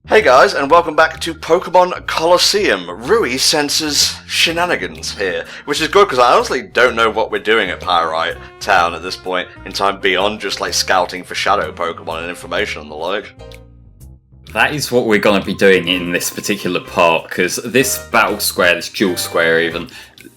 Hey guys, and welcome back to Pokémon Colosseum. Rui senses shenanigans here, which is good because I honestly don't know what we're doing at Pyrite Town at this point in time beyond just like scouting for shadow Pokémon and information and the like. That is what we're going to be doing in this particular part, because this battle square, this duel square even,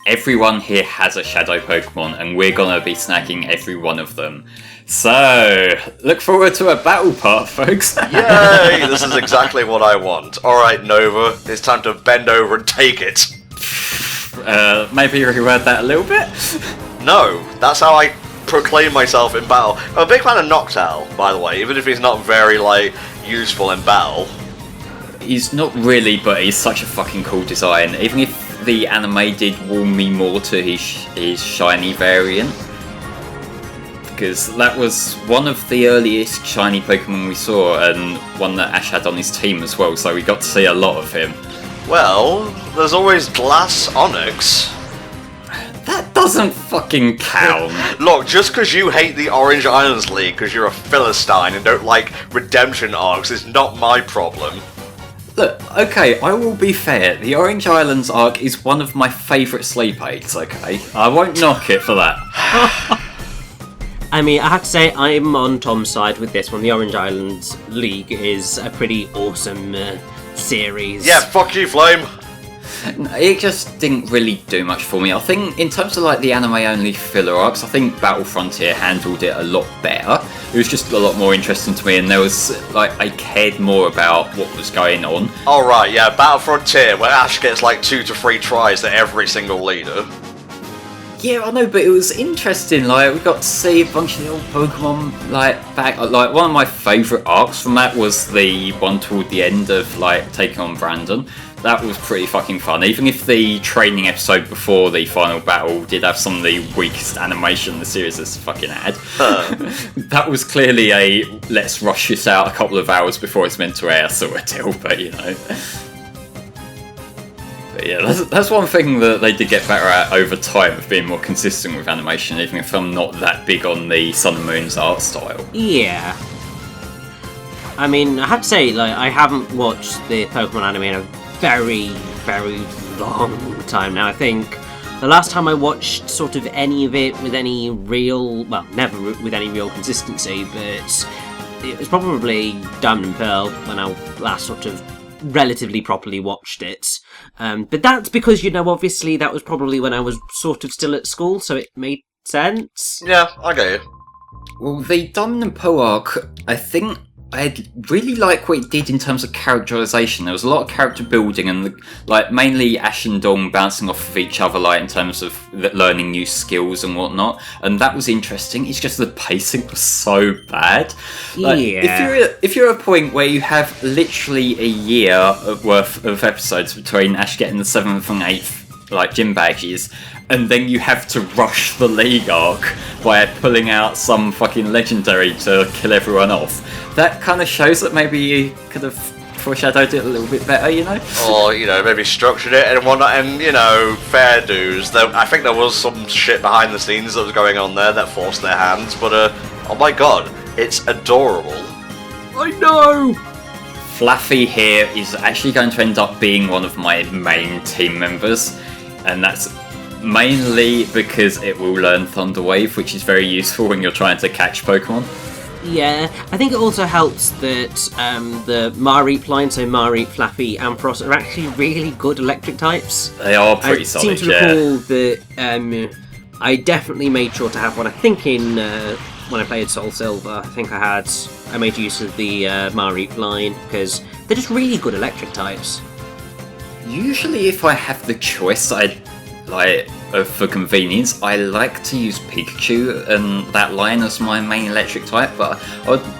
everyone here has a shadow Pokemon, and we're going to be snagging every one of them. So, look forward to a battle part, folks. Yay! This is exactly what I want. Alright, Nova, it's time to bend over and take it. Maybe reword that a little bit? No, that's how I proclaim myself in battle. I'm a big fan of Noctowl, by the way, even if he's not very, useful in battle. He's not really, but he's such a fucking cool design. Even if the anime did warm me more to his shiny variant. Because that was one of the earliest shiny Pokemon we saw, and one that Ash had on his team as well, so we got to see a lot of him. Well, there's always Glass Onyx. That doesn't fucking count. Look, just because you hate the Orange Islands League because you're a Philistine and don't like redemption arcs is not my problem. Look, okay, I will be fair. The Orange Islands arc is one of my favourite sleep aids, okay? I won't knock it for that. I mean, I have to say, I'm on Tom's side with this one. The Orange Islands League is a pretty awesome series. Yeah, fuck you, Flame! It just didn't really do much for me. I think, in terms of the anime-only filler arcs, I think Battle Frontier handled it a lot better. It was just a lot more interesting to me, and there was, I cared more about what was going on. Alright, yeah, Battle Frontier, where Ash gets 2 to 3 tries to every single leader. Yeah, I know, but it was interesting. We got to see a bunch of the old Pokemon back. One of my favourite arcs from that was the one toward the end of taking on Brandon. That was pretty fucking fun. Even if the training episode before the final battle did have some of the weakest animation the series has fucking had. That was clearly a let's rush this out a couple of hours before it's meant to air sort of deal, but you know. But yeah, that's one thing that they did get better at over time, of being more consistent with animation, even if I'm not that big on the Sun and Moon's art style. Yeah. I mean, I have to say, I haven't watched the Pokemon anime in a very, very long time now. I think the last time I watched sort of any of it with any real, well, never with any real consistency, but it was probably Diamond and Pearl when I last sort of relatively properly watched it. But that's because, obviously that was probably when I was sort of still at school, so it made sense. Yeah, I get it. Well, the Diamond and Pearl arc, I think I really like what it did in terms of characterization. There was a lot of character building, and mainly Ash and Dawn bouncing off of each other, in terms of learning new skills and whatnot. And that was interesting. It's just the pacing was so bad. Yeah. If you're at a point where you have literally a year worth of episodes between Ash getting the 7th and 8th gym badges, and then you have to rush the League arc by pulling out some fucking legendary to kill everyone off, that kind of shows that maybe you could have foreshadowed it a little bit better, Or, maybe structured it and whatnot, and, fair dues. I think there was some shit behind the scenes that was going on there that forced their hands, but, oh my god, it's adorable. I know! Fluffy here is actually going to end up being one of my main team members, and that's mainly because it will learn Thunder Wave, which is very useful when you're trying to catch Pokemon. Yeah, I think it also helps that the Mareep line, so Mareep, Flappy, and Frost, are actually really good electric types. They are pretty solid, I seem to recall that I definitely made sure to have one. I think when I played Soul Silver, I made use of the Mareep line, because they're just really good electric types. Usually if I have the choice, for convenience, I like to use Pikachu and that line as my main electric type, but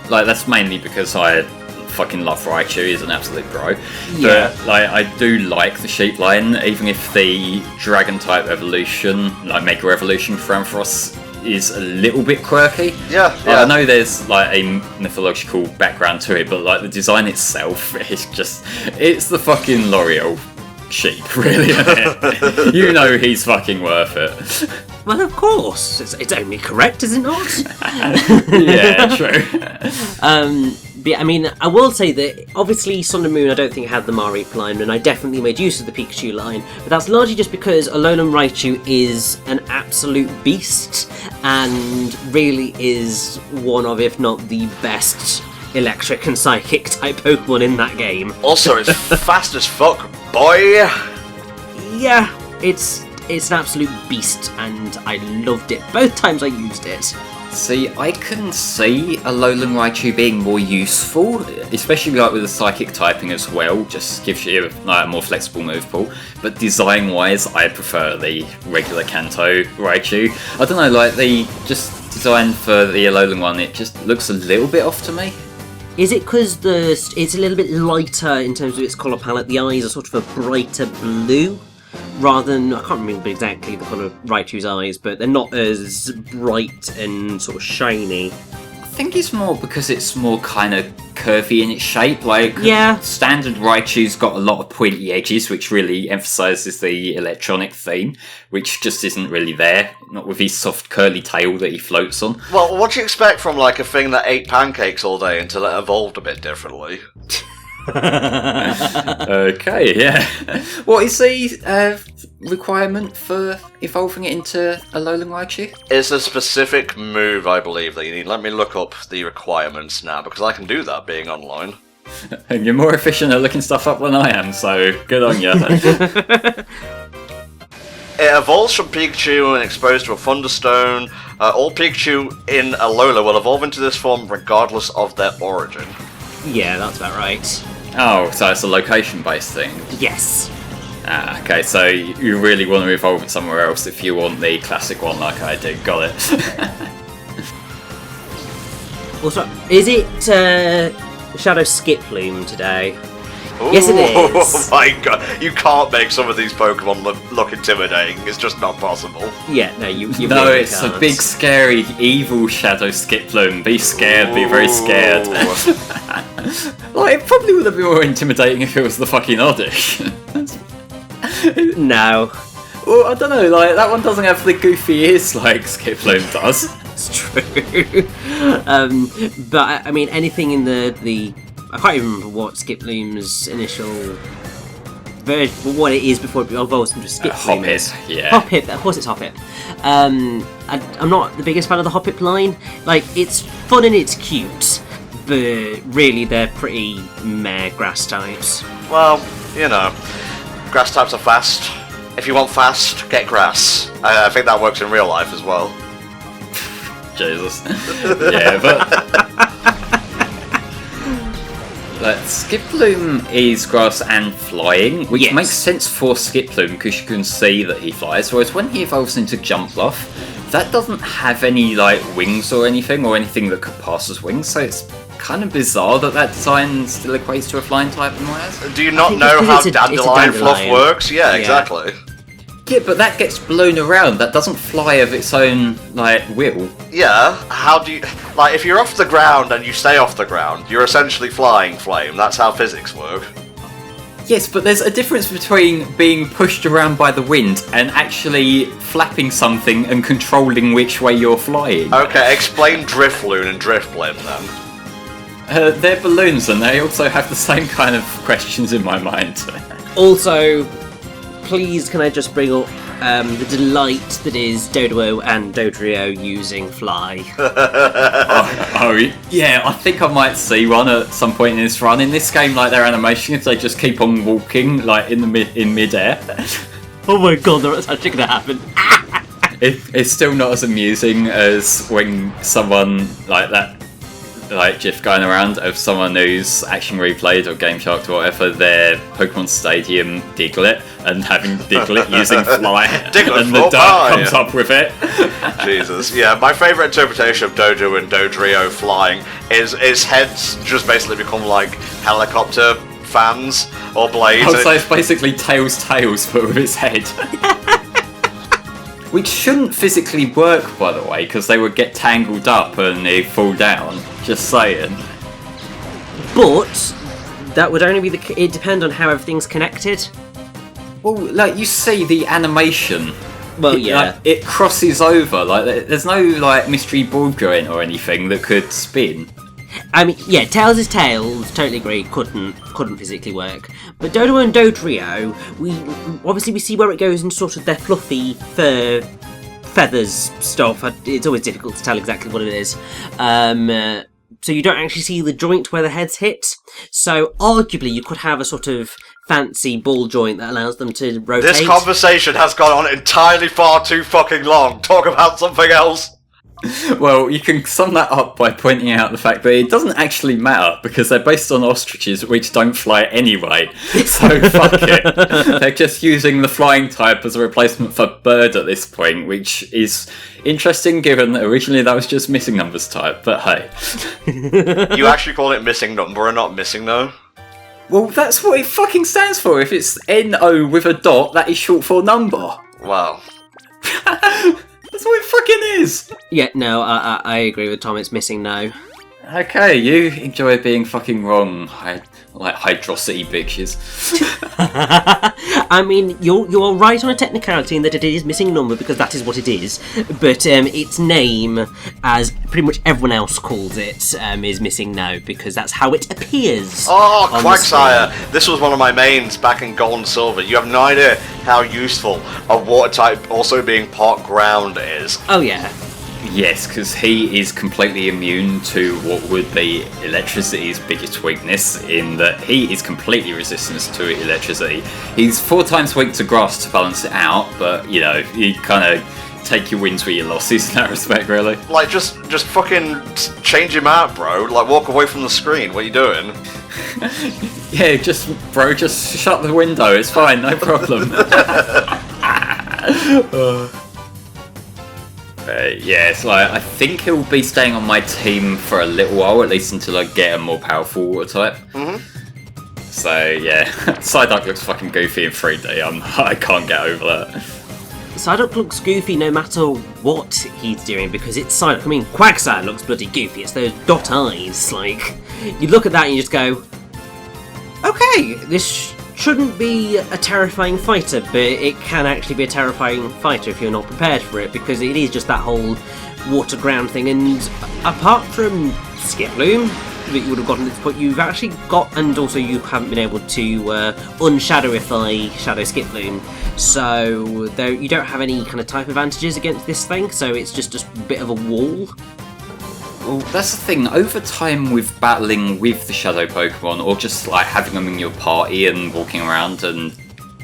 that's mainly because I fucking love Raichu, he's an absolute bro. Yeah. But I do like the sheep line, even if the dragon type evolution, Mega Evolution for Ampharos, is a little bit quirky. Yeah. I know there's a mythological background to it, but the design itself is it's the fucking L'Oreal sheep, really, isn't it? He's fucking worth it. Well, of course. It's only correct, is it not? Yeah, true. But, I mean, I will say that obviously Sun and Moon I don't think had the Mareep line, and I definitely made use of the Pikachu line, but that's largely just because Alolan Raichu is an absolute beast, and really is one of, if not the best electric and psychic type Pokemon in that game. Also, it's fast as fuck, boy! Yeah, it's an absolute beast, and I loved it both times I used it. See, I can see Alolan Raichu being more useful, especially like with the psychic typing as well, just gives you like a more flexible move pool. But design-wise, I prefer the regular Kanto Raichu. I don't know, like the just design for the Alolan one, it just looks a little bit off to me. Is it because it's a little bit lighter in terms of its colour palette? The eyes are sort of a brighter blue? Rather than, I can't remember exactly the colour of Raichu's eyes, but they're not as bright and sort of shiny. I think it's more because it's more kind of curvy in its shape. Like, yeah. Standard Raichu's got a lot of pointy edges, which really emphasises the electronic theme, which just isn't really there. Not with his soft curly tail that he floats on. Well, what do you expect from like a thing that ate pancakes all day until it evolved a bit differently? Okay, yeah. What is the requirement for evolving it into Alolan Raichu? It's a specific move, I believe, that you need. Let me look up the requirements now, because I can do that being online. And you're more efficient at looking stuff up than I am, so good on you. It evolves from Pikachu and exposed to a Thunderstone. All Pikachu in Alola will evolve into this form regardless of their origin. Yeah, that's about right. Oh, so it's a location-based thing? Yes. Ah, okay, so you really want to evolve it somewhere else if you want the classic one like I did. Got it. Also, is it Shadow Skiploom today? Ooh, Yes, it is. Oh my god, you can't make some of these Pokemon look intimidating. It's just not possible. Yeah, no, you No, really it's can't. a big, scary, evil Shadow Skiploom. Be scared, be very scared. Like, it probably would have been more intimidating if it was the fucking Oddish. No. Well, I don't know, like, that one doesn't have the goofy ears like Skiploom does. It's true. But, I mean, anything in the I can't even remember what Skiploom's initial version, what it is before it evolves into Skiploom. Hoppip, yeah. Hoppip, of course it's Hoppip. I'm not the biggest fan of the Hoppip line. Like, it's fun and it's cute, but really they're pretty meh grass types. Well, you know, grass types are fast. If you want fast, get grass. I think that works in real life as well. Jesus. Yeah, but... Skiploom is grass and flying, which Yes. makes sense for Skiploom because you can see that he flies, whereas when he evolves into Jumpluff, that doesn't have any like wings or anything that could pass as wings, so it's kind of bizarre that design still equates to a flying type in my eyes. Do you not think know it's how because it's a dandelion fluff dandelion. works? Yeah, exactly. Yeah, but that gets blown around, that doesn't fly of its own, like, will. Yeah, how do you... Like, if you're off the ground and you stay off the ground, you're essentially flying flame. That's how physics work. Yes, but there's a difference between being pushed around by the wind and actually flapping something and controlling which way you're flying. Okay, explain Drifloon and Drifblim then. They're balloons and they also have the same kind of questions in my mind. Also, please can I just bring up the delight that is Doduo and Dodrio using Fly. Yeah, I think I might see one at some point in this run. In this game, like, their animation, if they just keep on walking, like, in midair. Oh my god, that's actually gonna happen. It's still not as amusing as when someone like that, like GIF going around of someone who's action replayed or Game Shark or whatever their Pokemon Stadium Diglett and having Diglett using Fly Diglett and the for dirt fly. comes up with it. Jesus. Yeah, my favourite interpretation of Dojo and Dodrio flying is his heads just basically become like helicopter fans or blades. Oh, so it's basically Tails but with its head. Which shouldn't physically work, by the way, because they would get tangled up and they fall down. Just saying. But that would only be it depend on how everything's connected. Well, like, you see the animation. Well, yeah. Like, it crosses over. Like, there's no like mystery ball joint or anything that could spin. I mean, yeah, Tails is Tails. Totally agree. Couldn't physically work. But Dodo and Dodrio, we see where it goes into sort of their fluffy fur feathers stuff. It's always difficult to tell exactly what it is. So you don't actually see the joint where the heads hit. So arguably, you could have a sort of fancy ball joint that allows them to rotate. This conversation has gone on entirely far too fucking long. Talk about something else. Well, you can sum that up by pointing out the fact that it doesn't actually matter because they're based on ostriches which don't fly anyway. So fuck it. They're just using the flying type as a replacement for bird at this point, which is interesting given that originally that was just missing numbers type, but hey. You actually call it missing number and not missing no? Well, that's what it fucking stands for. If it's NO with a dot, that is short for number. Wow. That's what it fucking is! Yeah, no, I agree with Tom, it's missing no. Okay, you enjoy being fucking wrong, like hydrosity bitches. I mean, you're right on a technicality in that it is missing number because that is what it is. But its name, as pretty much everyone else calls it, is missing no because that's how it appears. Oh, Quagsire! This was one of my mains back in Gold and Silver. You have no idea how useful a water type also being part ground is. Oh yeah. Yes, because he is completely immune to what would be electricity's biggest weakness, in that he is completely resistant to electricity. He's 4 times weak to grass to balance it out, but, you know, you kind of take your wins with your losses in that respect, really. Like, just fucking change him out, bro. Like, walk away from the screen. What are you doing? Yeah, just shut the window. It's fine, no problem. Yeah, it's like, I think he'll be staying on my team for a little while, at least until I get a more powerful water type. Mm-hmm. So, yeah, Psyduck looks fucking goofy in 3D. I can't get over that. Psyduck looks goofy no matter what he's doing, because it's Psyduck. I mean, Quagsire looks bloody goofy. It's those dot eyes. Like, you look at that and you just go, okay, this shouldn't be a terrifying fighter, but it can actually be a terrifying fighter if you're not prepared for it, because it is just that whole water ground thing. And apart from Skiploom that you would have gotten at this point, you've actually got, and also you haven't been able to unshadowify Shadow Skiploom, so you don't have any kind of type advantages against this thing, so it's just a bit of a wall. Well, that's the thing. Over time with battling with the Shadow Pokemon, or just like having them in your party and walking around and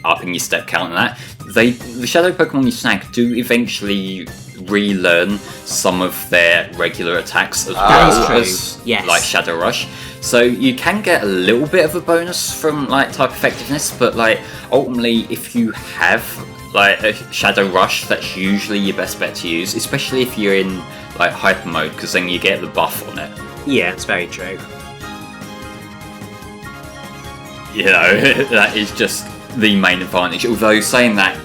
upping your step count and that, the Shadow Pokemon you snag do eventually relearn some of their regular attacks as well as yes. like Shadow Rush. So you can get a little bit of a bonus from like type effectiveness, but like ultimately if you have like a Shadow Rush, that's usually your best bet to use, especially if you're in like hyper mode, because then you get the buff on it. Yeah, it's very true. You know, that is just the main advantage. Although saying that,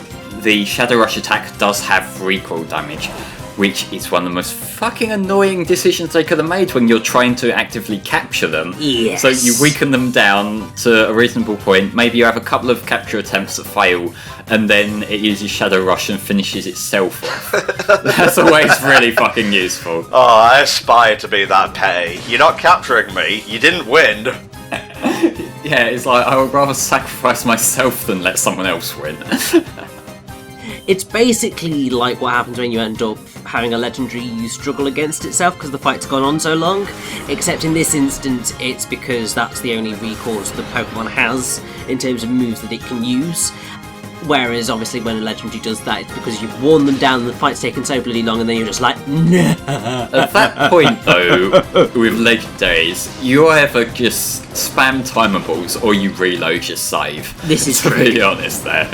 the Shadow Rush attack does have recoil damage, which is one of the most fucking annoying decisions they could have made when you're trying to actively capture them. Yes. So you weaken them down to a reasonable point, maybe you have a couple of capture attempts that fail, and then it uses Shadow Rush and finishes itself off. That's always really fucking useful. Oh, I aspire to be that petty. You're not capturing me, you didn't win. Yeah, it's like, I would rather sacrifice myself than let someone else win. It's basically like what happens when you end up having a legendary struggle against itself because the fight's gone on so long, except in this instance it's because that's the only recourse the Pokemon has in terms of moves that it can use. Whereas obviously when a legendary does that, it's because you've worn them down and the fight's taken so bloody long, and then you're just like, no. At that point though, with legendaries, you either just spam timables or you reload your save. This is to true. be honest there.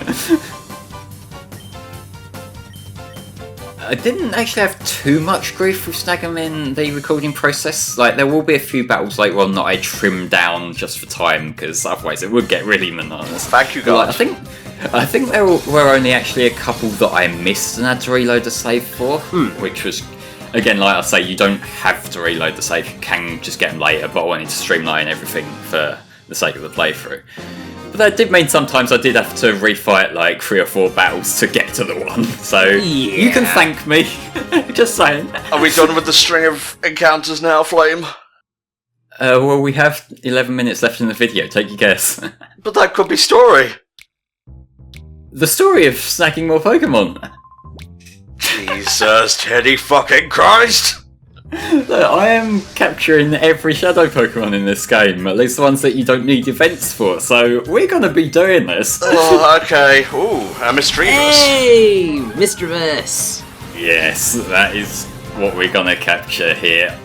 I didn't actually have too much grief with Snagging in the recording process. Like, there will be a few battles later on that I trim down just for time, because otherwise it would get really monotonous. Thank you, God. Like, I think there were only actually a couple that I missed and had to reload the save for, which was, again, like I say, you don't have to reload the save, you can just get them later, but I wanted to streamline everything for the sake of the playthrough. But that did mean sometimes I did have to refight like 3 or 4 battles to get to the one, so you can thank me. Just saying. Are we done with the string of encounters now, Flame? Well, we have 11 minutes left in the video. Take your guess. But that could be story. The story of snagging more Pokemon. Jesus, Teddy fucking Christ! Look, I am capturing every Shadow Pokemon in this game, at least the ones that you don't need events for, so we're gonna be doing this. Oh, okay. Ooh, a Misdreavus. Hey, Misdreavus. Yes, that is what we're gonna capture here.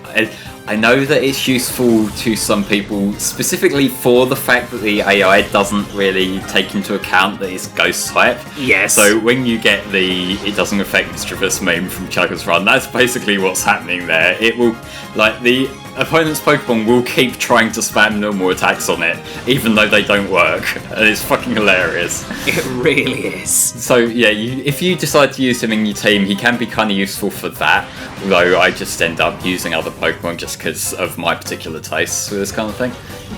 I know that it's useful to some people, specifically for the fact that the AI doesn't really take into account that it's Ghost type. Yes. So when you get the "it doesn't affect Misdreavus" meme from Chugga's Run, that's basically what's happening there. It will, like, the opponent's Pokemon will keep trying to spam normal attacks on it, even though they don't work, and it's fucking hilarious. It really is. So yeah, if you decide to use him in your team, he can be kind of useful for that, although I just end up using other Pokemon just because of my particular tastes with this kind of thing.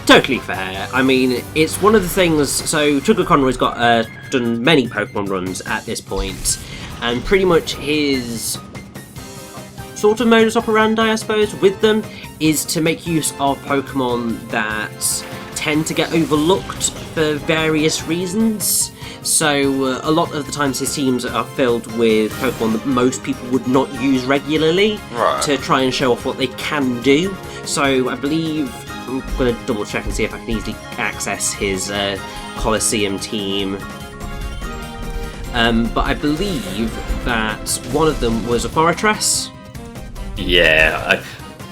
Totally fair. I mean, it's one of the things. So Chugga Conroy's got done many Pokemon runs at this point, and pretty much his sort of modus operandi, I suppose, with them is to make use of Pokemon that tend to get overlooked for various reasons. So a lot of the times his teams are filled with Pokemon that most people would not use regularly, Right. to try and show off what they can do. So I believe, I'm going to double check and see if I can easily access his Colosseum team. But I believe that one of them was a Fortress. Yeah,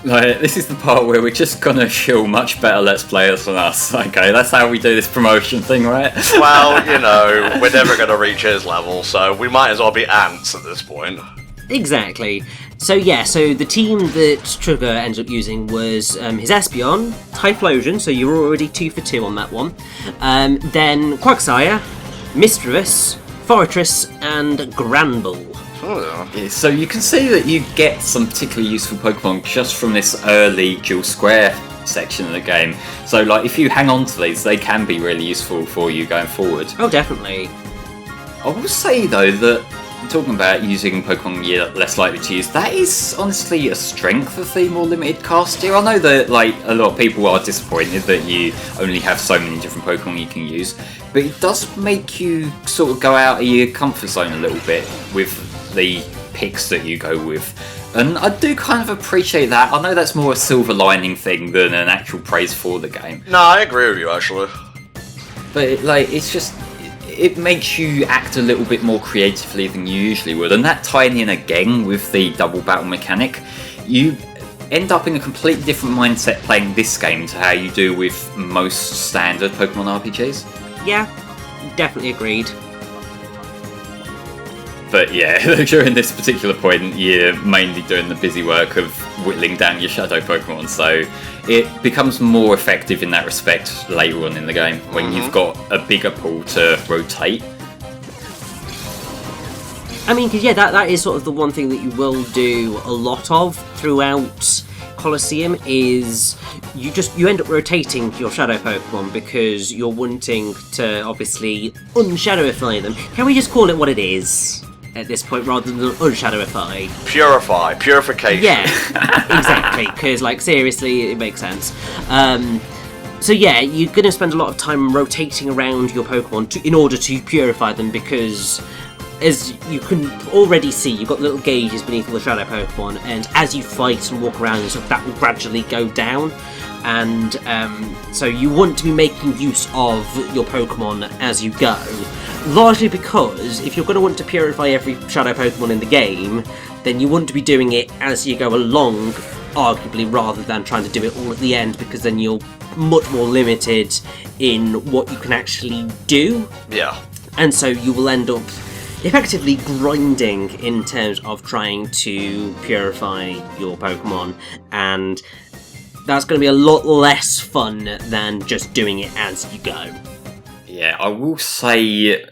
this is the part where we're just gonna shill much better Let's Players than us. Okay, that's how we do this promotion thing, right? Well, you know, we're never going to reach his level, so we might as well be ants at this point. Exactly. So yeah, so the team that Chugga ended up using was his Espeon, Typhlosion, so you're already 2 for 2 on that one. Then Quagsire, Misdreavus, Fortress, and Granbull. Oh. Yeah, so you can see that you get some particularly useful Pokemon just from this early dual square section of the game. So like, if you hang on to these, they can be really useful for you going forward. Oh, definitely. I will say though that talking about using Pokemon you're less likely to use, that is honestly a strength of the more limited cast here. I know that like a lot of people are disappointed that you only have so many different Pokemon you can use, but it does make you sort of go out of your comfort zone a little bit with the picks that you go with. And I do kind of appreciate that. I know that's more a silver lining thing than an actual praise for the game. No, I agree with you, actually. But it's just, it makes you act a little bit more creatively than you usually would. And that tying in again with the double battle mechanic, you end up in a completely different mindset playing this game to how you do with most standard Pokemon RPGs. Yeah, definitely agreed. But yeah, during this particular point, you're mainly doing the busy work of whittling down your shadow Pokemon, so it becomes more effective in that respect later on in the game, when you've got a bigger pool to rotate. I mean, because yeah, that is sort of the one thing that you will do a lot of throughout Colosseum is you end up rotating your shadow Pokemon because you're wanting to obviously unshadowify them. Can we just call it what it is at this point rather than unshadowify? Purification. Yeah, exactly. Because like seriously, it makes sense. So yeah, you're going to spend a lot of time rotating around your Pokemon in order to purify them because, as you can already see, you've got little gauges beneath all the shadow Pokemon, and as you fight and walk around and stuff, that will gradually go down. And so you want to be making use of your Pokemon as you go. Largely because if you're going to want to purify every shadow Pokemon in the game, then you want to be doing it as you go along, arguably, rather than trying to do it all at the end, because then you're much more limited in what you can actually do. Yeah. And so you will end up effectively grinding in terms of trying to purify your Pokemon, and that's going to be a lot less fun than just doing it as you go. Yeah, I will say,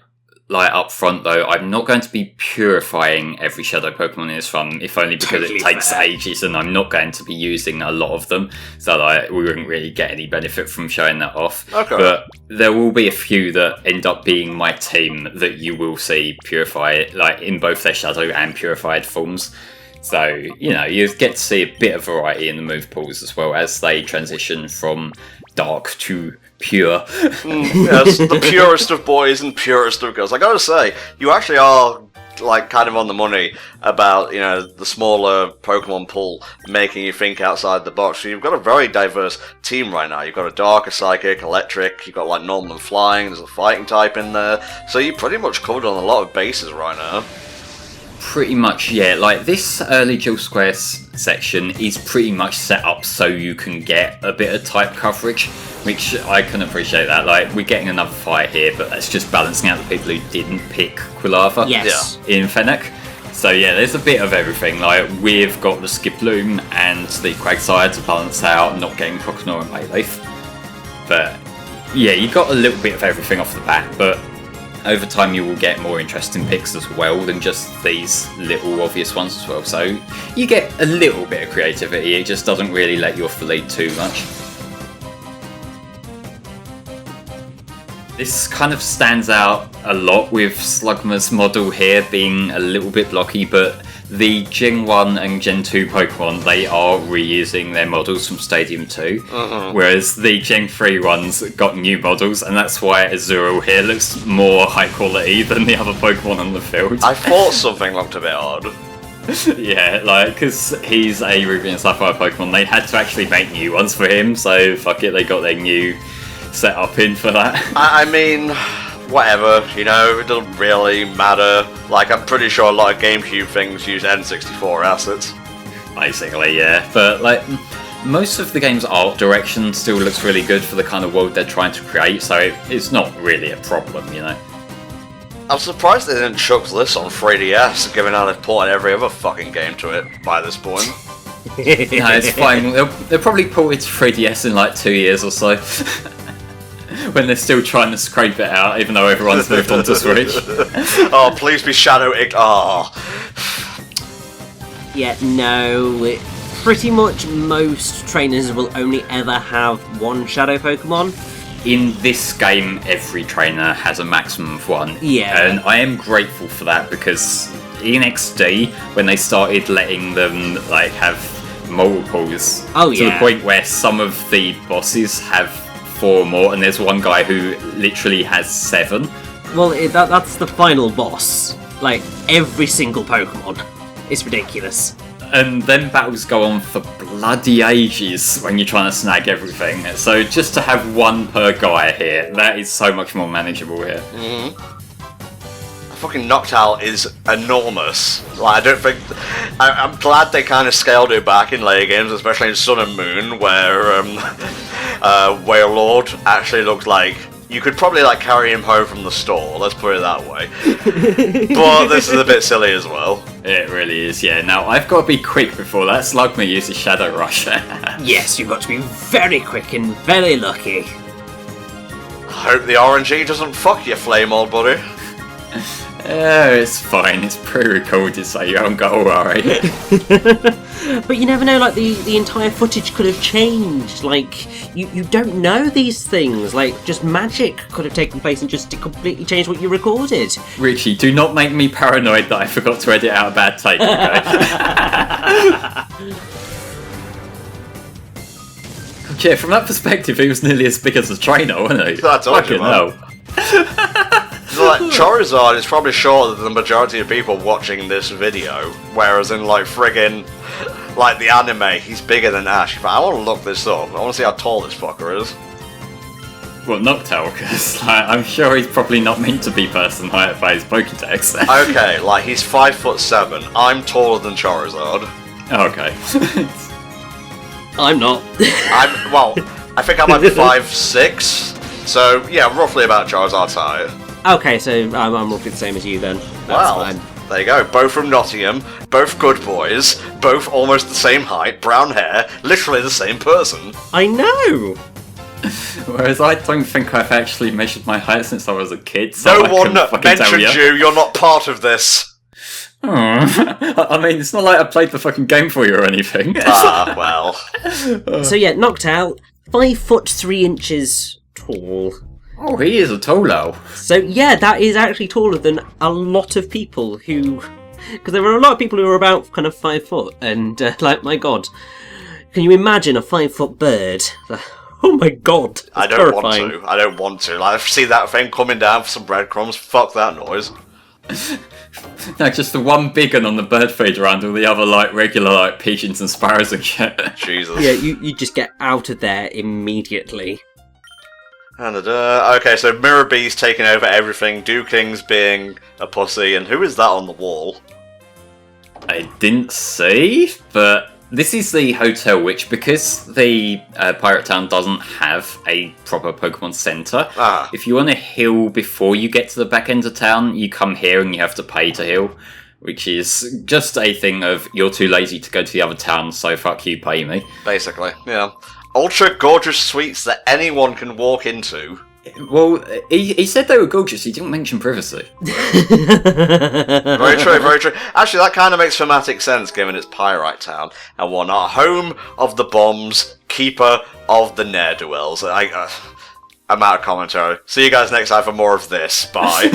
like, up front though, I'm not going to be purifying every shadow Pokemon in this run, if only because Totally it takes fair. ages and I'm not going to be using a lot of them, so like, we wouldn't really get any benefit from showing that off. Okay. But there will be a few that end up being my team that you will see purify, like, in both their shadow and purified forms. So, you get to see a bit of variety in the move pools as well as they transition from dark to pure. Yes, the purest of boys and purest of girls. I gotta say, you actually are like kind of on the money about the smaller Pokemon pool making you think outside the box. So you've got a very diverse team right now. You've got a dark, a psychic, electric. You've got like normal and flying. There's a fighting type in there. So you pretty much covered on a lot of bases right now. Pretty much, yeah. Like, this early Duel Square section is pretty much set up so you can get a bit of type coverage, which I can appreciate that. Like, we're getting another fight here, but that's just balancing out the people who didn't pick Quilava in Fennec. So yeah, there's a bit of everything. Like, we've got the Skiploom and the Quagsire to balance out not getting Croconaw and Bayleaf. But yeah, you got a little bit of everything off the bat, but over time you will get more interesting picks as well than just these little obvious ones as well. So you get a little bit of creativity, it just doesn't really let you off the lead too much. This kind of stands out a lot with Slugma's model here being a little bit blocky, but the Gen 1 and Gen 2 Pokemon, they are reusing their models from Stadium 2, whereas the Gen 3 ones got new models, and that's why Azurill here looks more high quality than the other Pokemon on the field. I thought something looked a bit odd. Yeah, like, because he's a Ruby and Sapphire Pokemon, they had to actually make new ones for him, so fuck it, they got their new setup in for that. I mean, whatever, it doesn't really matter. Like, I'm pretty sure a lot of GameCube things use N64 assets. Basically, yeah. But, like, most of the game's art direction still looks really good for the kind of world they're trying to create, so it's not really a problem, I'm surprised they didn't chuck this on 3DS, given how they've ported every other fucking game to it by this point. No, it's fine. They'll probably port it to 3DS in, like, 2 years or so. When they're still trying to scrape it out, even though everyone's moved on to Switch. Oh, please be Shadow Ign. Oh. Yeah, no. Pretty much most trainers will only ever have one Shadow Pokemon. In this game, every trainer has a maximum of one. Yeah. And I am grateful for that, because in XD, when they started letting them like have multiples, to the point where some of the bosses have 4 or more, and there's one guy who literally has 7. Well, that's the final boss. Like, every single Pokemon. It's ridiculous. And then battles go on for bloody ages when you're trying to snag everything. So just to have one per guy here, that is so much more manageable here. Fucking Noctowl is enormous. Like, I don't think... I'm glad they kind of scaled it back in later games, especially in Sun and Moon, where Wailord actually looks like... You could probably, like, carry him home from the store, let's put it that way. But this is a bit silly as well. It really is, yeah. Now, I've got to be quick before that Slugma uses Shadow Rush. Yes, you've got to be very quick and very lucky. I hope the RNG doesn't fuck you, Flame old buddy. Oh, it's fine. It's pre-recorded, so you haven't got all right. But you never know, like, the entire footage could have changed. Like, you don't know these things. Like, just magic could have taken place and just completely changed what you recorded. Richie, do not make me paranoid that I forgot to edit out a bad take, okay? Yeah, from that perspective, he was nearly as big as a trainer, wasn't he? That's fucking hell. Like, Charizard is probably shorter than the majority of people watching this video, whereas in, like, friggin', like, the anime, he's bigger than Ash. But I want to look this up. I want to see how tall this fucker is. Well, Noctowl, because like, I'm sure he's probably not meant to be person height by his Pokédex. Okay, like, he's 5'7". I'm taller than Charizard. Okay. I'm not. I think I might be 5'6". So, yeah, roughly about Charizard's height. Okay, so I'm roughly the same as you then. That's fine. There you go. Both from Nottingham, both good boys, both almost the same height, brown hair, literally the same person. I know! Whereas I don't think I've actually measured my height since I was a kid. So no one mentioned you. You're not part of this. Oh. I mean, it's not like I played the fucking game for you or anything. Ah, well. So yeah, Noctowl, 5'3" tall. Oh, he is a tall owl. So yeah, that is actually taller than a lot of people who Because there are a lot of people who are about kind of 5 foot, and like, my god, can you imagine a 5 foot bird? Oh my god, I don't want to. I don't want to. Like, I've seen that thing coming down for some breadcrumbs. Fuck that noise. No, just the one big one on the bird feeder and all the other like regular like pigeons and sparrows and shit. Jesus. Yeah, you just get out of there immediately. And okay, so Mirror B's taking over everything. Duking's being a pussy, and who is that on the wall? I didn't see, but this is the hotel, which, because the Pirate Town doesn't have a proper Pokemon Center, if you want to heal before you get to the back end of town, you come here and you have to pay to heal, which is just a thing of, you're too lazy to go to the other town, so fuck you, pay me. Basically, yeah. Ultra gorgeous suites that anyone can walk into. Well, he said they were gorgeous, he didn't mention privacy. Very true, very true. Actually, that kind of makes thematic sense given it's Pyrite Town and whatnot. Home of the bombs, keeper of the ne'er-do-wells. I'm out of commentary. See you guys next time for more of this. Bye.